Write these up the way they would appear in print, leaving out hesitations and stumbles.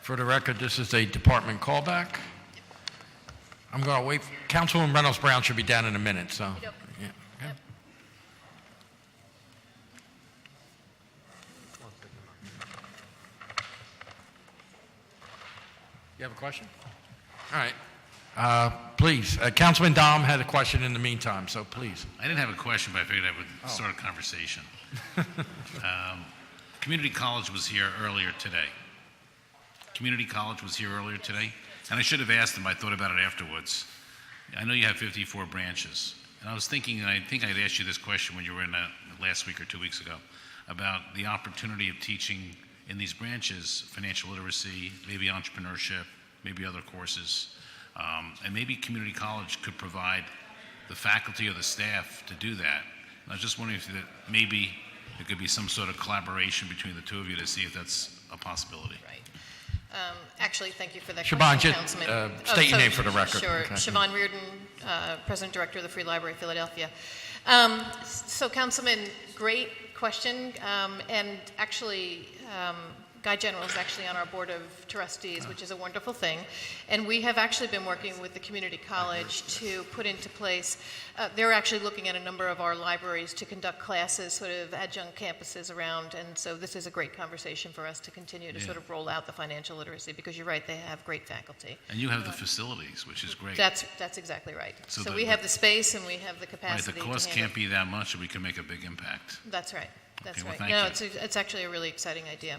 For the record, this is a department callback. I'm going to wait. Councilwoman Reynolds Brown should be down in a minute, so. Yep. Yeah. Okay. Yep. You have a question? All right. Please. Councilman Dom had a question in the meantime, so please. I didn't have a question, but I figured I would start a conversation. Community College was here earlier today. And I should have asked them, I thought about it afterwards. I know you have 54 branches, and I was thinking, and I think I'd asked you this question when you were in last week or 2 weeks ago, about the opportunity of teaching in these branches financial literacy, maybe entrepreneurship, maybe other courses, and maybe community college could provide the faculty or the staff to do that. And I was just wondering if maybe there could be some sort of collaboration between the two of you to see if that's a possibility. Right. Actually, thank you for that Siobhan, question, just Councilman. state your name for the record. Sure. Okay. Siobhan Reardon, President Director of the Free Library of Philadelphia. So, Councilman, great question. And actually, Guy General is actually on our Board of Trustees, which is a wonderful thing. And we have actually been working with the community college to put into place, they're actually looking at a number of our libraries to conduct classes, sort of adjunct campuses around. And so this is a great conversation for us to continue to sort of roll out the financial literacy, because you're right, they have great faculty. And you have the facilities, which is great. That's exactly right. So we have the space and we have the Right, capacity. the cost to can't be that much, and we can make a big impact. That's right. That's Okay, well, right. thank you. It's actually a really exciting idea.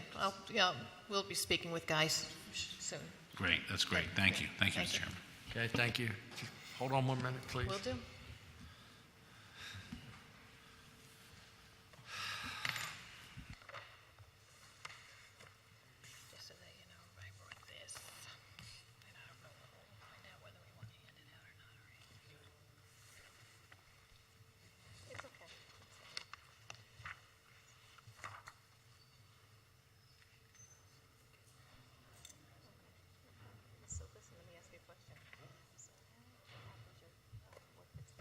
We'll be speaking with guys soon. Great, that's great. Thank you. Thank you, Thank Mr. you. Chairman. Okay, thank you. Hold on 1 minute, please. Will do. Just so that you know, I wrote this. And I don't know, we'll find out whether we want to hand it out or not. It's okay. So listen, let me ask you a question. So how happens your work that's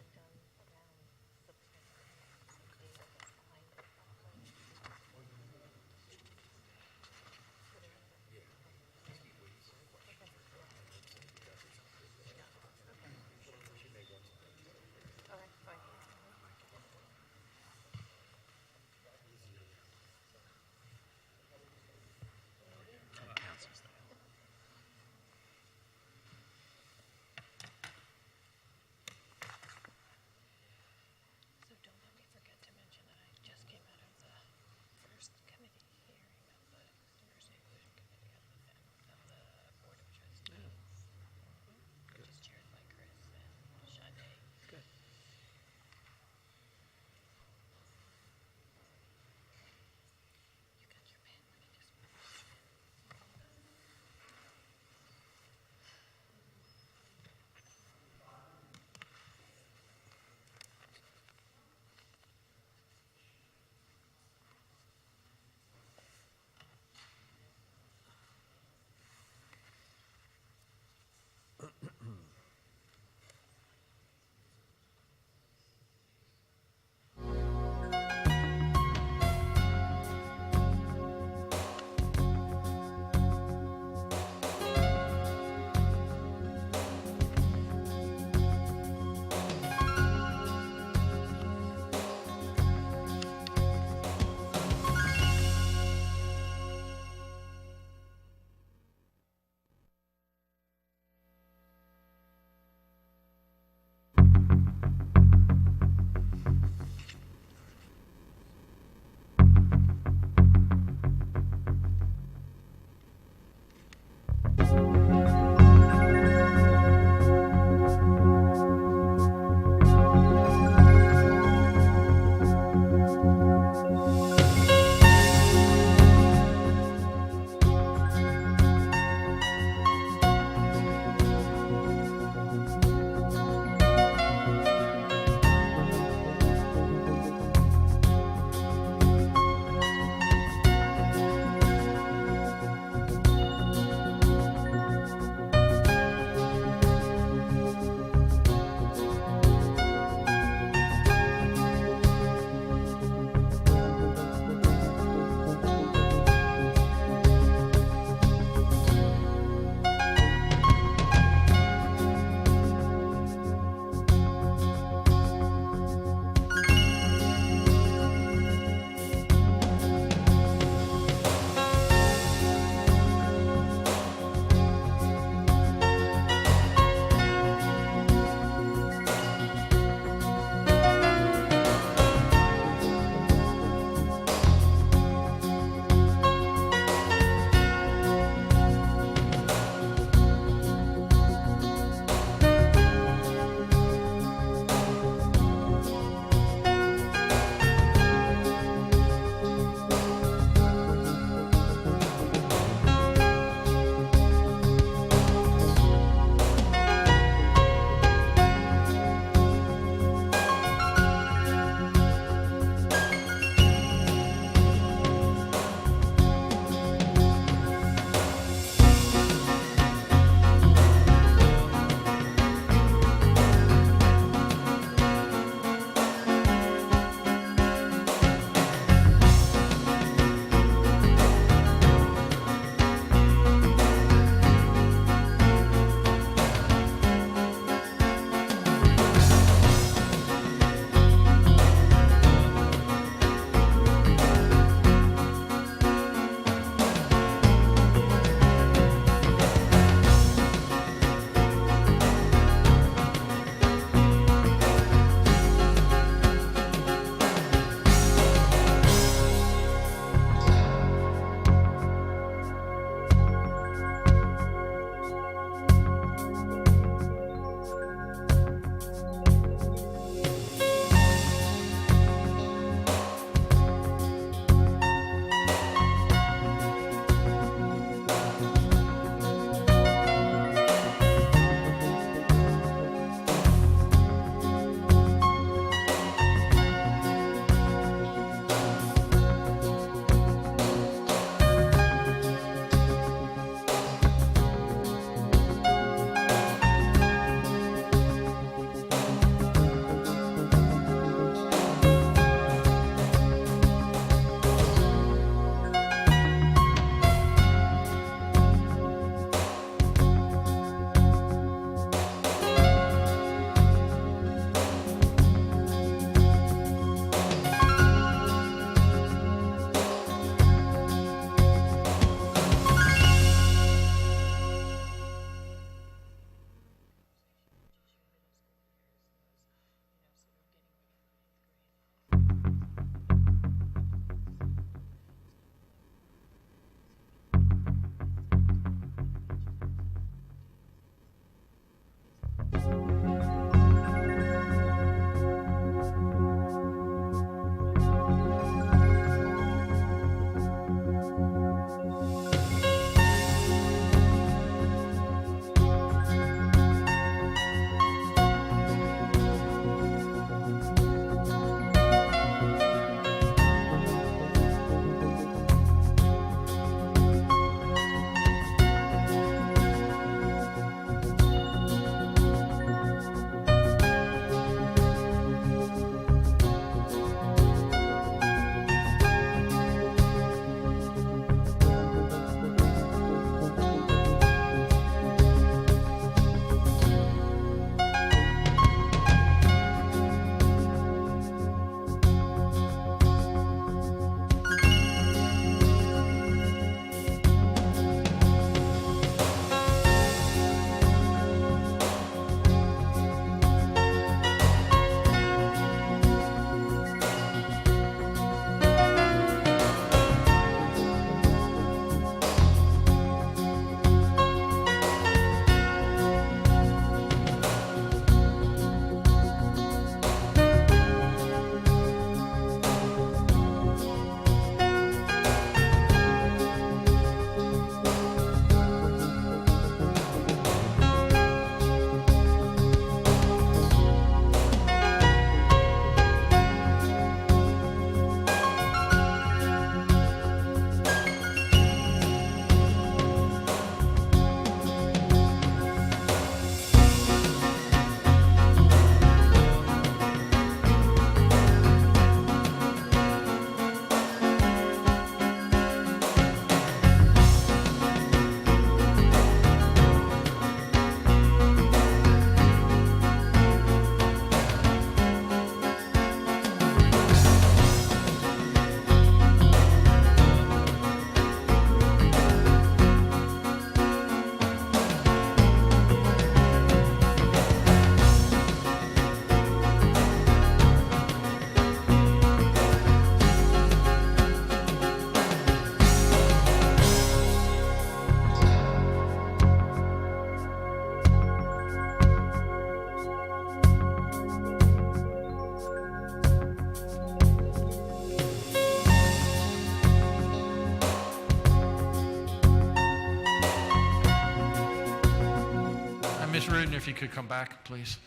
Ms. Rudin, if you could come back, please.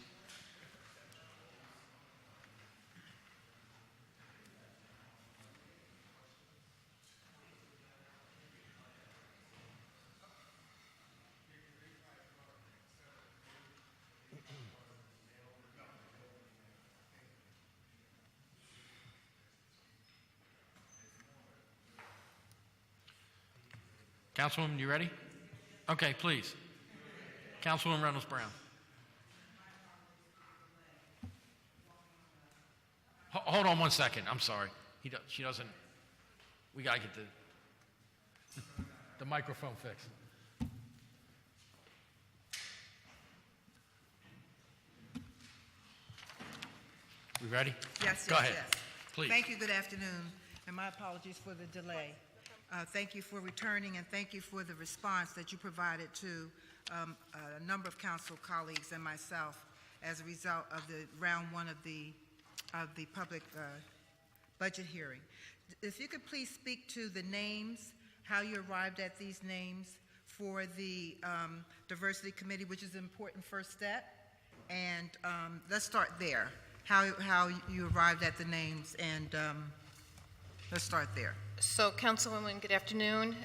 Councilwoman, you ready? Okay, please. Councilwoman Reynolds Brown. Hold on one second. I'm sorry. She doesn't. We gotta get the microphone fixed. We ready? Yes, Go ahead. yes. Please. Thank you, good afternoon, and my apologies for the delay. Thank you for returning, and thank you for the response that you provided to a number of council colleagues and myself as a result of the round one of the public budget hearing. If you could please speak to the names, how you arrived at these names for the Diversity Committee, which is an important first step, and let's start there. How you arrived at the names, and let's start there. So, Councilwoman, good afternoon.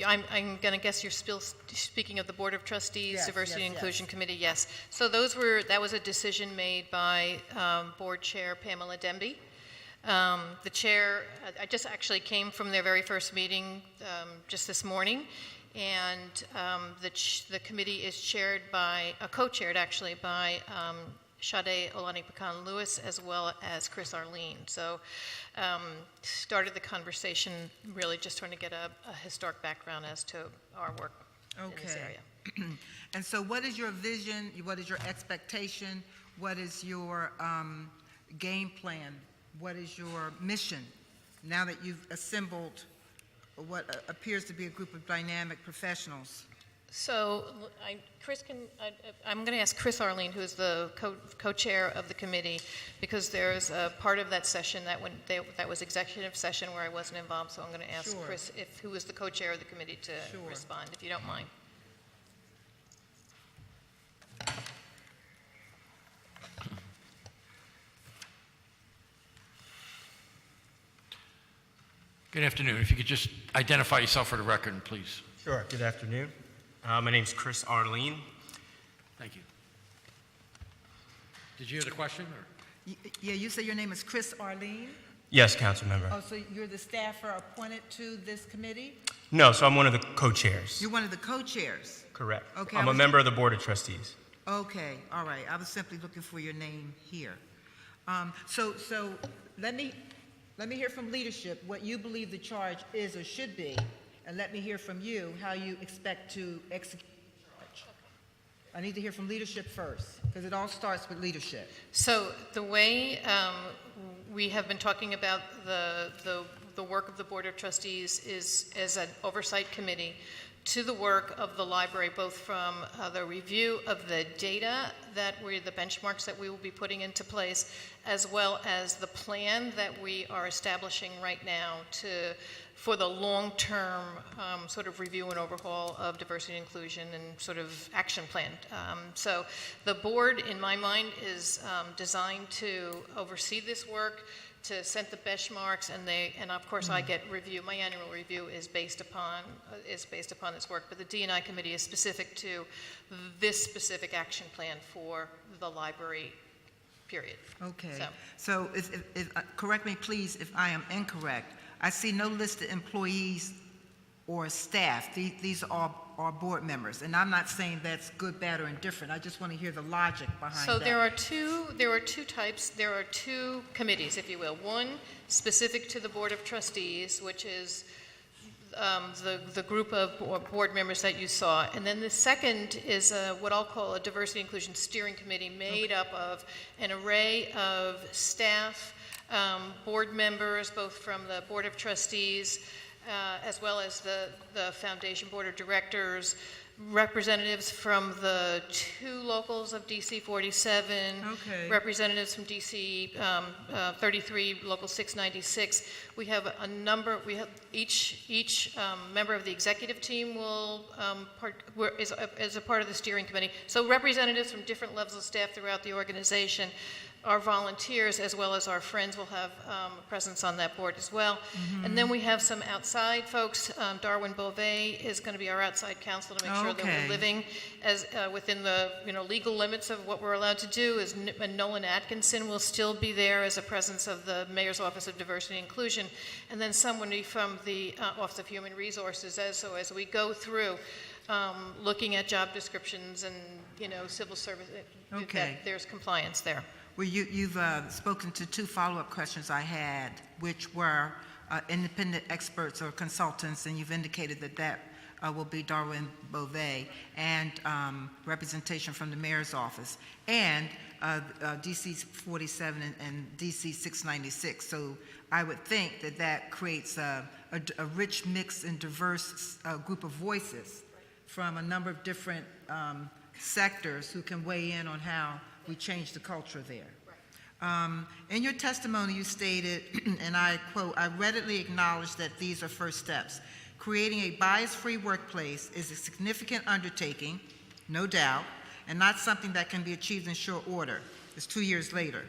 I'm going to guess you're still speaking of the Board of Trustees, Yes, Diversity yes, and Inclusion yes. Committee, yes. So that was a decision made by Board Chair Pamela Demby. The chair, I just actually came from their very first meeting just this morning, and the committee is chaired by, co-chaired actually, by Sade Olani-Pecan-Lewis as well as Chris Arlene. So started the conversation really just trying to get a historic background as to our work in this area. And so what is your vision, what is your expectation, what is your game plan, what is your mission now that you've assembled what appears to be a group of dynamic professionals? So I'm going to ask Chris Arlene, who is the co-chair of the committee, because there's a part of that session that was executive session where I wasn't involved, so I'm going to ask Sure. Chris, who is the co-chair of the committee, to Sure. respond, if you don't mind. Good afternoon. If you could just identify yourself for the record, please. Sure. Good afternoon. My name's Chris Arlene. Thank you. Did you hear the question? Or? Yeah, you say your name is Chris Arlene? Yes, council member. Oh, so you're the staffer appointed to this committee? No, so I'm one of the co-chairs. You're one of the co-chairs? Correct. Okay, I'm a member of the Board of Trustees. Okay, all right. I was simply looking for your name here. So let me hear from leadership what you believe the charge is or should be, and let me hear from you how you expect to execute the charge. I need to hear from leadership first, because it all starts with leadership. So the way we have been talking about the work of the Board of Trustees is as an oversight committee to the work of the library, both from the review of the data the benchmarks that we will be putting into place, as well as the plan that we are establishing right now for the long-term sort of review and overhaul of diversity and inclusion and sort of action plan. So the board, in my mind, is designed to oversee this work, to set the benchmarks, and of course I get review. My annual review is based upon this work, but the D&I committee is specific to this specific action plan for the library, period. Okay. So correct me, please, if I am incorrect. I see no listed employees or staff. These are board members, and I'm not saying that's good, bad, or indifferent. I just want to hear the logic behind So that. there are two types. There are two committees, if you will. One specific to the Board of Trustees, which is the group of board members that you saw, and then the second is what I'll call a diversity inclusion steering committee made up of an array of staff, board members, both from the Board of Trustees, as well as the Foundation Board of Directors, representatives from the 2 locals of DC 47, Okay. representatives from DC 33, local 696. We have a number, we have each member of the executive team will is a part of the steering committee. So representatives from different levels of staff throughout the organization. Our volunteers, as well as our friends, will have a presence on that board as well. And then we have some outside folks. Darwin Beauvais is going to be our outside counsel to make sure that we're living as within the legal limits of what we're allowed to do. And Nolan Atkinson will still be there as a presence of the Mayor's Office of Diversity and Inclusion, and then somebody from the Office of Human Resources. As we go through, looking at job descriptions and civil service, that there's compliance there. Well, you've spoken to 2 follow-up questions I had, which were independent experts or consultants, and you've indicated that will be Darwin Beauvais, and representation from the Mayor's Office, and DC 47 and DC 696. So I would think that creates a rich mix and diverse group of voices from a number of different sectors who can weigh in on how we change the culture there. In your testimony, you stated, and I quote, "I readily acknowledge that these are first steps. Creating a bias-free workplace is a significant undertaking, no doubt, and not something that can be achieved in short order." It's 2 years later.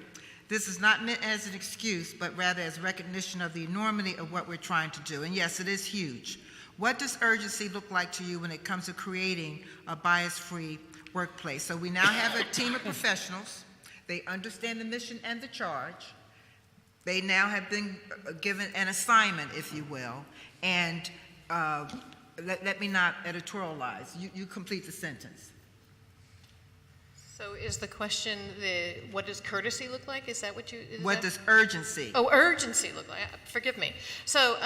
"This is not meant as an excuse, but rather as recognition of the enormity of what we're trying to do." And yes, it is huge. What does urgency look like to you when it comes to creating a bias-free workplace? So we now have a team of professionals. They understand the mission and the charge. They now have been given an assignment, if you will, and let me not editorialize. You complete the sentence. So is the question, what does courtesy look like? Is that what you... What does urgency? Oh, urgency look like. Forgive me. So,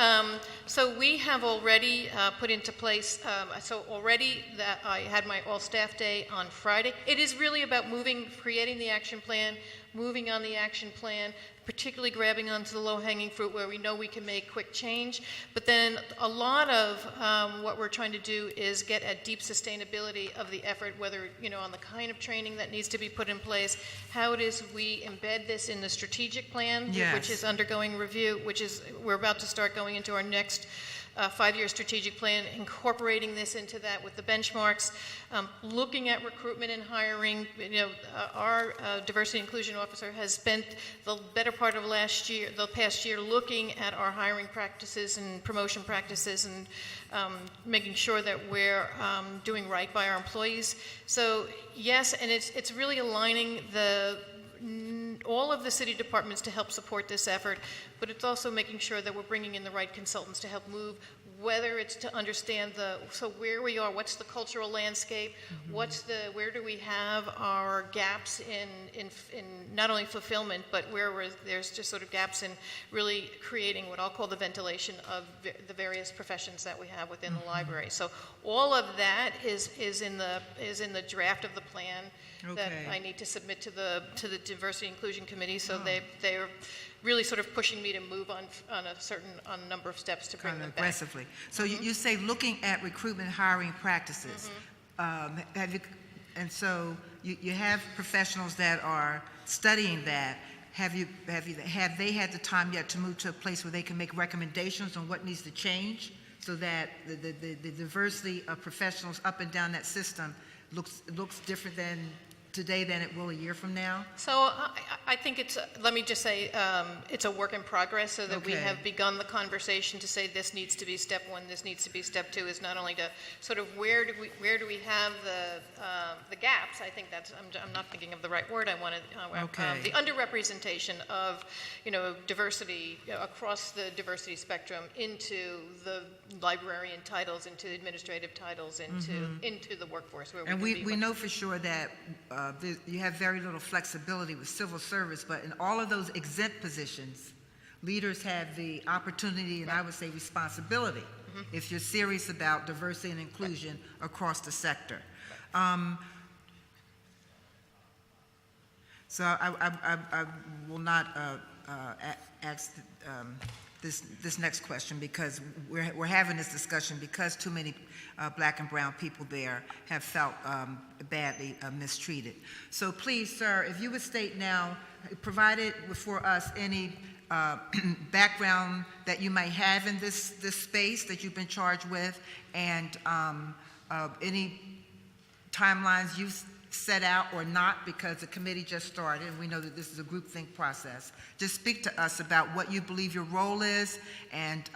so we have already put into place, so already that I had my all-staff day on Friday. It is really about creating the action plan, moving on the action plan, particularly grabbing onto the low-hanging fruit where we know we can make quick change. But then a lot of what we're trying to do is get at deep sustainability of the effort, whether, on the kind of training that needs to be put in place, how it is we embed this in the strategic plan, which is undergoing review, we're about to start going into our next 5-year strategic plan, incorporating this into that with the benchmarks, looking at recruitment and hiring. Our diversity inclusion officer has spent the better part of the past year, looking at our hiring practices and promotion practices and making sure that we're doing right by our employees. So yes, and it's really aligning all of the city departments to help support this effort, but it's also making sure that we're bringing in the right consultants to help move, whether it's to understand where we are, what's the cultural landscape, where do we have our gaps in not only fulfillment, but where there's just sort of gaps in really creating what I'll call the ventilation of the various professions that we have within the library. So all of that is in the draft of the plan that I need to submit to the Diversity Inclusion Committee. So they're really sort of pushing me to move on a number of steps to bring them back. Aggressively. So you say looking at recruitment hiring practices. And so you have professionals that are studying that. Have they had the time yet to move to a place where they can make recommendations on what needs to change so that the diversity of professionals up and down that system looks different today than it will a year from now? So I think let me just say, it's a work in progress, so that we have begun the conversation to say this needs to be step 1, this needs to be step 2, is not only to sort of where do we have the gaps. I think I'm not thinking of the right word. I wanted the underrepresentation of diversity across the diversity spectrum into the librarian titles, into administrative titles, into the workforce. Where we know for sure that you have very little flexibility with civil service, but in all of those exempt positions, leaders have the opportunity and I would say responsibility if you're serious about diversity and inclusion across the sector. So I will not ask this next question, because we're having this discussion because too many black and brown people there have felt badly mistreated. So please, sir, if you would state now, provided for us any background that you might have in this space that you've been charged with, and any timelines you've set out or not, because the committee just started and we know that this is a groupthink process. Just speak to us about what you believe your role is and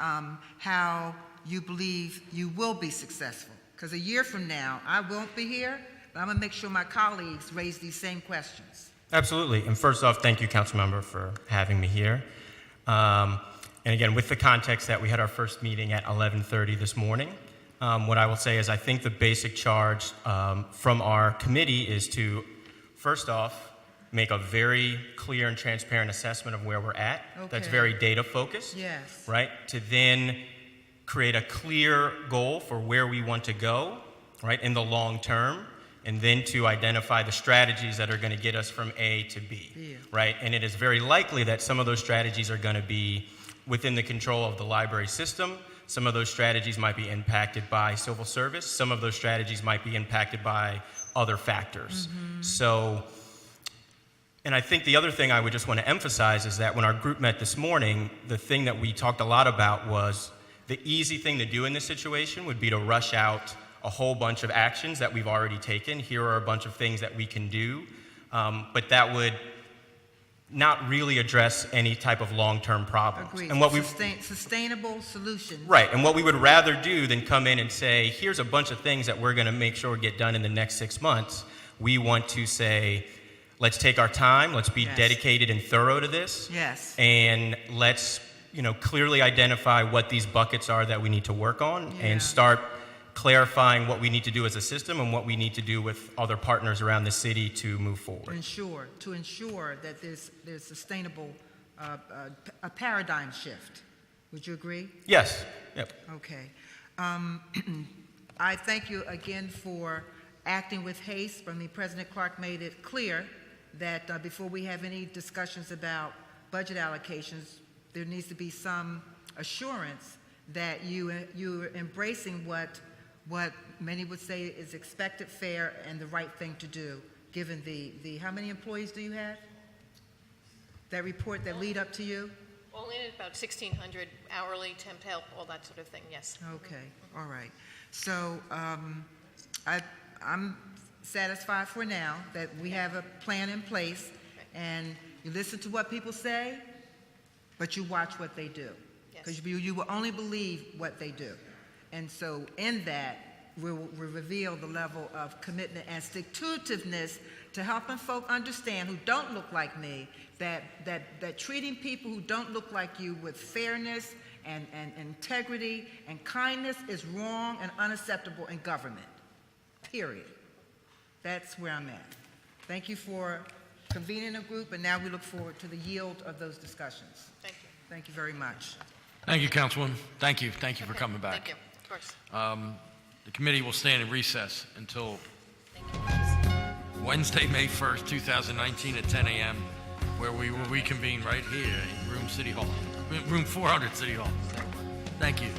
how you believe you will be successful. Because a year from now, I won't be here, but I'm going to make sure my colleagues raise these same questions. Absolutely. And first off, thank you, Councilmember, for having me here. And again, with the context that we had our first meeting at 11:30 this morning, what I will say is I think the basic charge from our committee is to, first off, make a very clear and transparent assessment of where we're at. Okay. That's very data focused. Yes. Right? To then create a clear goal for where we want to go, right, in the long term, and then to identify the strategies that are going to get us from A to B, Yeah. right? And it is very likely that some of those strategies are going to be within the control of the library system. Some of those strategies might be impacted by civil service. Some of those strategies might be impacted by other factors. So, and I think the other thing I would just want to emphasize is that when our group met this morning, the thing that we talked a lot about was the easy thing to do in this situation would be to rush out a whole bunch of actions that we've already taken. Here are a bunch of things that we can do, but that would not really address any type of long-term problems. Agreed. And what we Sustainable solutions. right, and what we would rather do than come in and say, here's a bunch of things that we're going to make sure get done in the next 6 months. We want to say, let's take our time, let's be Yes. dedicated and thorough to this, Yes. and let's clearly identify what these buckets are that we need to work on, Yeah. and start clarifying what we need to do as a system and what we need to do with other partners around the city to move forward. To ensure that there's sustainable, a paradigm shift. Would you agree? Yes. Yep. Okay. I thank you again for acting with haste. President Clark made it clear that before we have any discussions about budget allocations, there needs to be some assurance that you're embracing what many would say is expected, fair, and the right thing to do, given the how many employees do you have that report that lead up to you? Only about 1,600 hourly, temp help, all that sort of thing, yes. Okay, all right. So I'm satisfied for now that we have a plan in place, and you listen to what people say, but you watch what they do. Because you will only believe what they do. And so in that, we'll reveal the level of commitment and stick-to-itiveness to helping folk understand who don't look like me, that treating people who don't look like you with fairness and integrity and kindness is wrong and unacceptable in government, period. That's where I'm at. Thank you for convening a group, and now we look forward to the yield of those discussions. Thank you. Thank you very much. Thank you, Councilwoman. Thank you for Okay, coming back. Thank you, of course. The committee will stand in recess until Thank you. Wednesday, May 1st, 2019 at 10 a.m., where we will reconvene right here in Room 400 City Hall. Thank you.